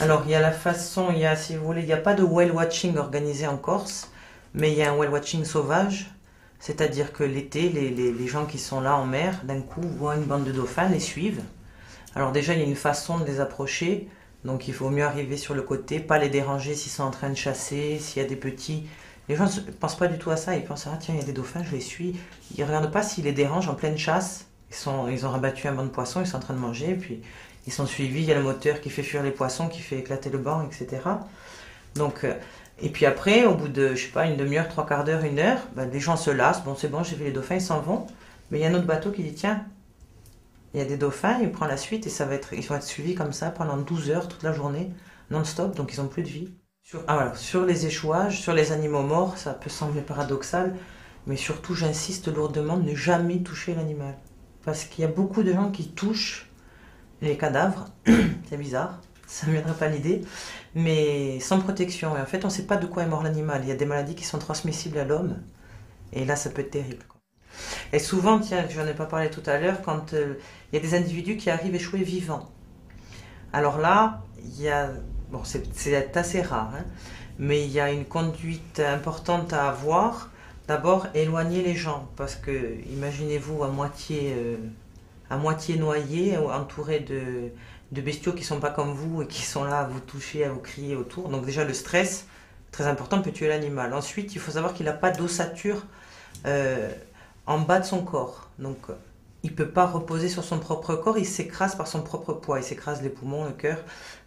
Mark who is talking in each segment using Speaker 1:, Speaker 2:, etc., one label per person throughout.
Speaker 1: Alors, il y a la façon, il y a, si vous voulez, il n'y a pas de whale watching organisé en Corse, mais il y a un whale watching sauvage, c'est-à-dire que l'été, les gens qui sont là en mer, d'un coup, voient une bande de dauphins, les suivent. Alors déjà, il y a une façon de les approcher, donc il vaut mieux arriver sur le côté, pas les déranger s'ils sont en train de chasser, s'il y a des petits. Les gens ne pensent pas du tout à ça, ils pensent, ah tiens, il y a des dauphins, je les suis. Ils ne regardent pas s'ils les dérangent en pleine chasse. Ils ont rabattu un banc de poissons, ils sont en train de manger, puis ils sont suivis, il y a le moteur qui fait fuir les poissons, qui fait éclater le banc, etc. Donc, et puis après, au bout de, je sais pas, une demi-heure, trois quarts d'heure, une heure, ben, les gens se lassent, bon c'est bon, j'ai vu les dauphins, ils s'en vont. Mais il y a un autre bateau qui dit, tiens, il y a des dauphins, il prend la suite et ils vont être suivis comme ça pendant 12 heures toute la journée, non-stop, donc ils n'ont plus de vie. Voilà, sur les échouages, sur les animaux morts, ça peut sembler paradoxal, mais surtout j'insiste lourdement de ne jamais toucher l'animal. Parce qu'il y a beaucoup de gens qui touchent les cadavres, c'est bizarre, ça ne me viendrait pas à l'idée, mais sans protection. Et en fait, on ne sait pas de quoi est mort l'animal. Il y a des maladies qui sont transmissibles à l'homme, et là, ça peut être terrible. Et souvent, tiens, je n'en ai pas parlé tout à l'heure, quand il y a des individus qui arrivent échoués vivants. Alors là, il y a, bon, c'est assez rare, hein, mais il y a une conduite importante à avoir. D'abord, éloigner les gens, parce que imaginez-vous à moitié noyé, entouré de bestiaux qui ne sont pas comme vous et qui sont là à vous toucher, à vous crier autour. Donc déjà, le stress, très important, peut tuer l'animal. Ensuite, il faut savoir qu'il n'a pas d'ossature euh, en bas de son corps. Donc, il ne peut pas reposer sur son propre corps, il s'écrase par son propre poids, il s'écrase les poumons, le cœur.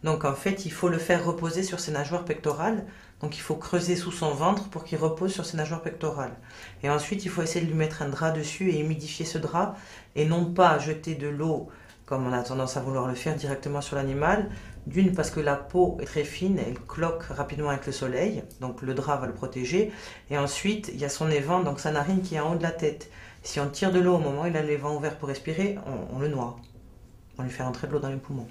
Speaker 1: Donc, en fait, il faut le faire reposer sur ses nageoires pectorales. Donc, il faut creuser sous son ventre pour qu'il repose sur ses nageoires pectorales. Et ensuite, il faut essayer de lui mettre un drap dessus et humidifier ce drap, et non pas jeter de l'eau, comme on a tendance à vouloir le faire directement sur l'animal. D'une, parce que la peau est très fine, elle cloque rapidement avec le soleil, donc le drap va le protéger. Et ensuite, il y a son évent, donc sa narine qui est en haut de la tête. Si on tire de l'eau au moment où il a les vents ouverts pour respirer, on le noie. On lui fait rentrer de l'eau dans les poumons.